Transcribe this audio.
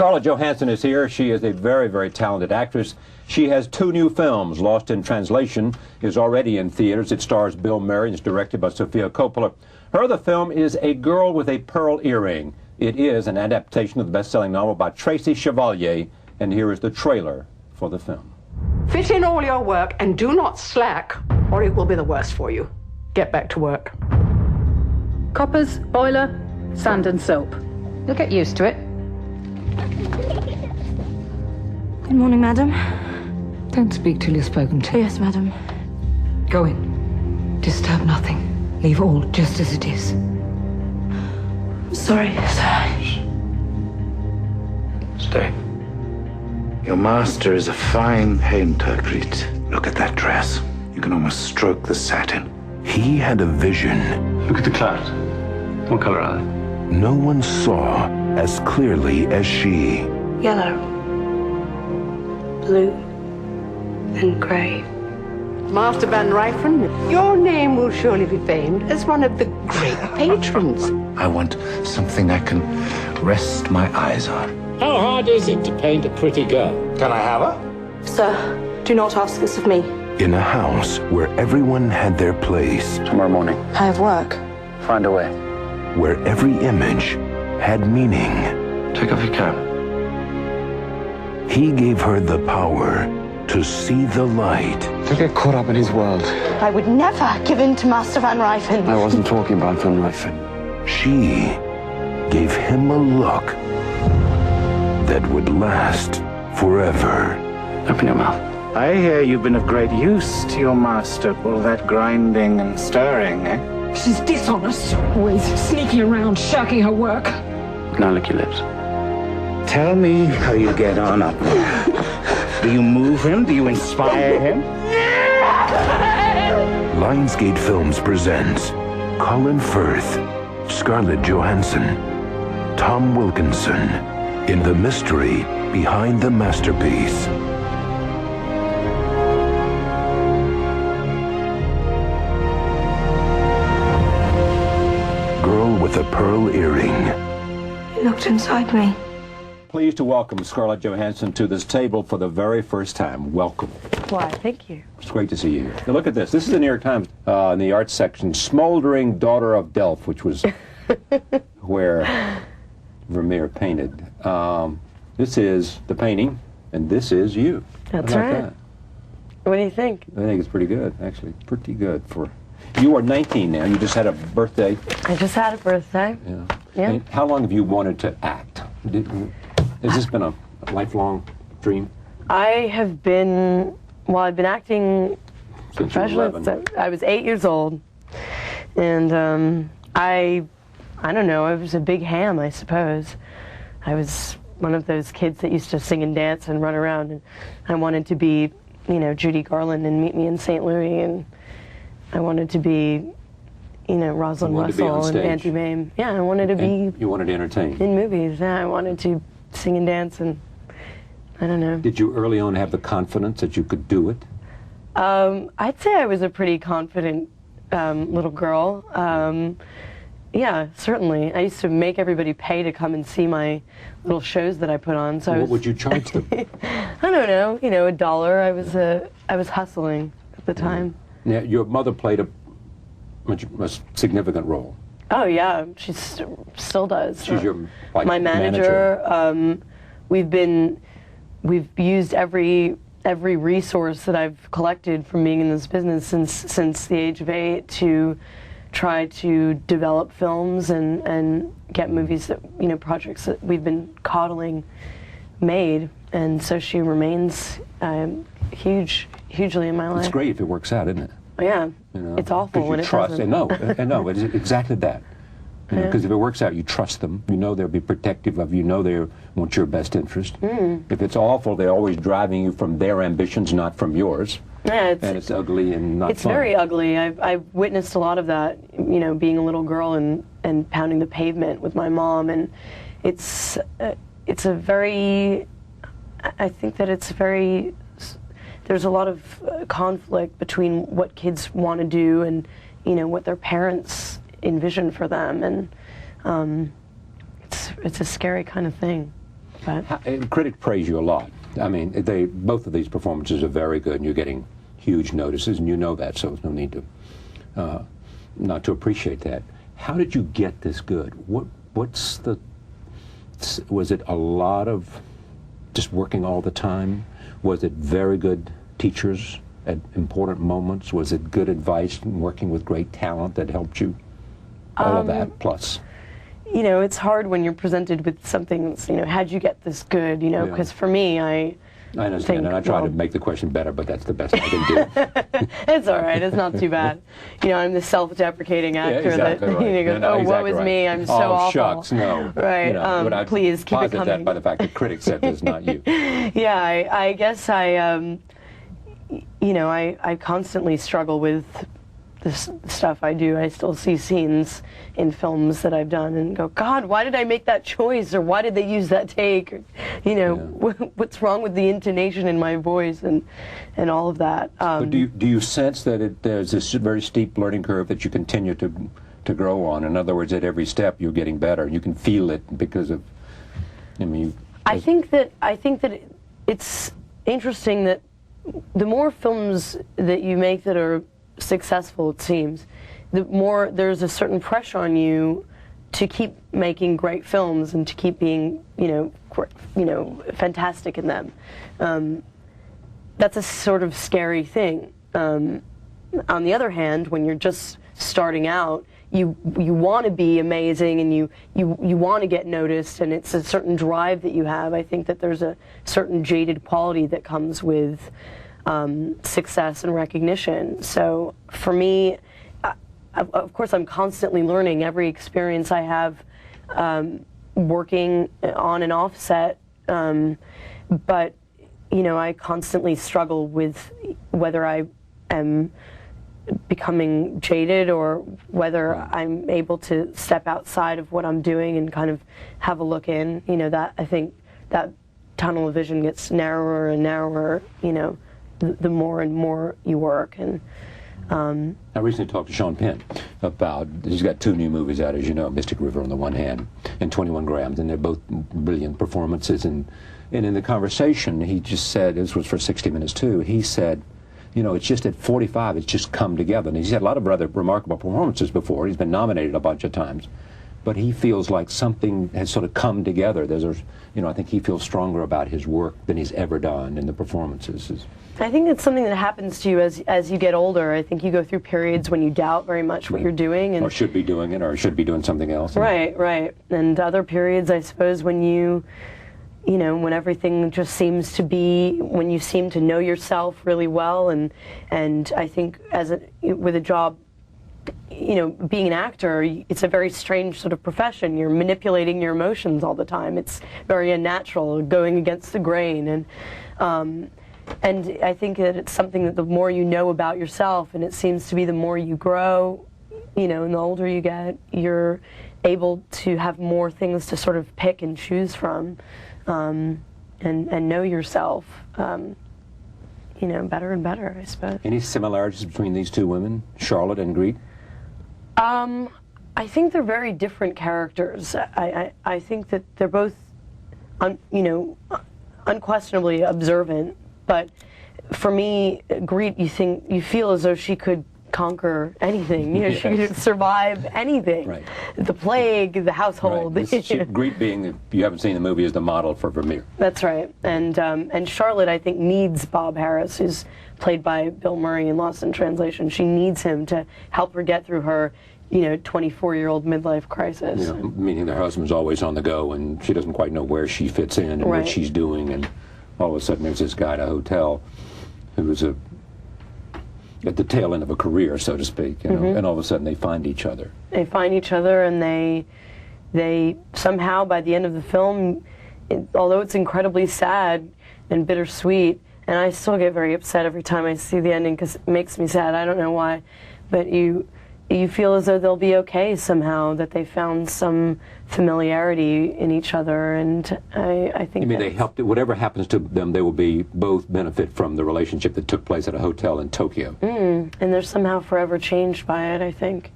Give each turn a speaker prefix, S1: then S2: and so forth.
S1: Scarlett Johansson is here. She is a very, very talented actress. She has 2 new films. Lost in Translation is already in theaters. It stars Bill Murray and is directed by Sofia Coppola. Her other film is A Girl with a Pearl Earring. It is an adaptation of the best-selling novel by Tracy Chevalier, and here is the trailer for the film.
S2: Fit in all your work and do not slack, or it will be the worse for you. Get back to work.
S3: Coppers, boiler, sand and soap. You'll get used to it.
S4: Good morning, madam.
S3: Don't speak till you're spoken to.
S4: Yes, madam.
S3: Go in. Disturb nothing. Leave all just as it is.
S4: Sorry, sir.
S5: Stay. Your master is a fine painter, Griet. Look at that dress. You can almost stroke the satin.
S6: He had a vision.
S7: Look at the clouds. What color are they?
S6: No one saw as clearly as she.
S4: Yellow, blue, and grey.
S2: Master Van Ryfen, your name will surely be famed as one of the great patrons.
S5: I want something I can rest my eyes on.
S8: How hard is it to paint a pretty girl?
S5: Can I have her?
S4: Sir, do not ask this of me.
S6: In a house where everyone had their place.
S7: Tomorrow morning.
S4: I have work.
S7: Find a way.
S6: Where every image had meaning.
S7: Take off your cap.
S6: He gave her the power to see the light.
S7: Don't get caught up in his world.
S4: I would never give in to Master Van Ryfen.
S7: I wasn't talking about Van Ryfen.
S6: She gave him a look that would last forever.
S7: Open your mouth.
S5: I hear you've been of great use to your master. All that grinding and stirring, eh?
S3: She's dishonest. Always sneaking around, shirking her work.
S7: Now lick your lips.
S5: Tell me how you get on up there. Do you move him? Do you inspire him?
S6: Lionsgate Films presents Colin Firth, Scarlett Johansson, Tom Wilkinson in the mystery behind the masterpiece. Girl with a Pearl Earring.
S4: He looked inside me.
S1: Pleased to welcome Scarlett Johansson to this table for the very first time. Welcome.
S4: Why, thank you.
S1: It's great to see you here. Now look at this. This is the New York Times in the arts section. Smoldering Daughter of Delft, which was where Vermeer painted. This is the painting, and this is you.
S9: That's
S1: How about
S9: right.
S1: that?
S9: What do you think?
S1: I think it's pretty good, actually. Pretty good for... You are 19 now. You just had a birthday.
S9: I just had a birthday.
S1: Yeah.
S9: Yeah.
S1: And how long have you wanted to act? Has this been a lifelong dream?
S9: I've been acting
S1: Since you were
S9: professionally
S1: 11.
S9: since I was 8 years old. And I don't know, I was a big ham, I suppose. I was one of those kids that used to sing and dance and run around, and I wanted to be, you know, Judy Garland and Meet Me in St. Louis, and I wanted to be, you know, Rosalind Russell and Auntie Mame. Yeah, I wanted to be...
S1: You wanted to entertain.
S9: In movies, yeah. I wanted to sing and dance, and I don't know.
S1: Did you early on have the confidence that you could do it?
S9: I'd say I was a pretty confident little girl. Yeah, certainly. I used to make everybody pay to come and see my little shows that I put on. So
S1: What would you charge them?
S9: I don't know, you know, $1. I was hustling at the time.
S1: Now, your mother played a significant role.
S9: Oh yeah, she still does.
S1: She's your
S9: my manager. We've used every resource that I've collected from being in this business since the age of 8 to try to develop films and get movies that, you know, projects that we've been coddling made, and so she remains hugely in my life.
S1: It's great if it works out, isn't it?
S9: Yeah,
S1: You know,
S9: it's awful when it doesn't.
S1: No, it's exactly that. Because if it works out, you trust them. You know they'll be protective of you. You know they want your best interest. If it's awful, they're always driving you from their ambitions, not from yours.
S9: Yeah,
S1: and it's ugly and not
S9: It's
S1: fun.
S9: very ugly. I've witnessed a lot of that, you know, being a little girl and pounding the pavement with my mom, and it's a very, I think that it's very, there's a lot of conflict between what kids want to do and, you know, what their parents envision for them, and it's a scary kind of thing. But
S1: critics praise you a lot. I mean, both of these performances are very good, and you're getting huge notices, and you know that, so there's no need to not to appreciate that. How did you get this good? Was it a lot of just working all the time? Was it very good teachers at important moments? Was it good advice and working with great talent that helped you? All of that plus.
S9: You know, it's hard when you're presented with something that's, you know, how'd you get this good, you know, because for me, I
S1: understand, and I try to make the question better, but that's the best I can do.
S9: It's all right. It's not too bad. You know, I'm the self-deprecating actor that you know, goes, woe is me. I'm so awful.
S1: Shucks, no.
S9: Right.
S1: You know, but
S9: please keep it coming.
S1: That by the fact that critics said this, not you.
S9: Yeah, I guess you know, I constantly struggle with this stuff I do. I still see scenes in films that I've done and go, God, why did I make that choice? Or why did they use that take? Or, you know, what's wrong with the intonation in my voice and all of that.
S1: But do you sense that there's this very steep learning curve that you continue to grow on? In other words, at every step you're getting better. You can feel it because of, I mean... I think that it's interesting that the more films that you make that are successful, it seems, the more there's a certain pressure on you to keep making great films and to keep being, you know, fantastic in them. That's a sort of scary thing. On the other hand, when you're just starting out, you want to be amazing and you want to get noticed, and it's a certain drive that you have. I think that there's a certain jaded quality that comes with success and recognition. So for me, of course, I'm constantly learning. Every experience I have working on and off set, but you know, I constantly struggle with whether I am becoming jaded or whether I'm able to step outside of what I'm doing and kind of have a look in. You know, that I think that tunnel of vision gets narrower and narrower, you know, the more and more you work. And I recently talked to Sean Penn about, he's got 2 new movies out, as you know, Mystic River on the one hand and 21 Grams, and they're both brilliant performances. And in the conversation, he just said, this was for 60 Minutes too, he said, you know, it's just at 45, it's just come together. And he's had a lot of rather remarkable performances before. He's been nominated a bunch of times. But he feels like something has sort of come together. You know, I think he feels stronger about his work than he's ever done in the performances.
S9: I think it's something that happens to you as you get older. I think you go through periods when you doubt very much what you're doing. And,
S1: or should be doing it, or should be doing something else.
S9: Right, right. And other periods, I suppose, when you know, when everything just seems to be, when you seem to know yourself really well. And I think with a job, you know, being an actor, it's a very strange sort of profession. You're manipulating your emotions all the time. It's very unnatural, going against the grain. And I think that it's something that the more you know about yourself, and it seems to be the more you grow, you know, and the older you get, you're able to have more things to sort of pick and choose from, and know yourself, you know, better and better, I suppose.
S1: Any similarities between these 2 women, Charlotte and Griet?
S9: I think they're very different characters. I think that they're both, you know, unquestionably observant. But for me, Griet, you feel as though she could conquer anything. You know, she could survive anything. Right. The plague, the household.
S1: Right. Griet being, if you haven't seen the movie, is the model for Vermeer.
S9: That's right. And Charlotte, I think, needs Bob Harris, who's played by Bill Murray in Lost in Translation. She needs him to help her get through her, you know, 24-year-old midlife crisis.
S1: You know, meaning her husband's always on the go, and she doesn't quite know where she fits in and what she's doing, and all of a sudden there's this guy at a hotel who's at the tail end of a career, so to speak, you know, and all of a sudden they find each other. They find each other, and they somehow, by the end of the film, although it's incredibly sad and bittersweet, and I still get very upset every time I see the ending because it makes me sad, I don't know why, but you feel as though they'll be okay somehow, that they found some familiarity in each other, and I think. You mean they helped? Whatever happens to them, they will be both benefit from the relationship that took place at a hotel in Tokyo. And they're somehow forever changed by it, I think.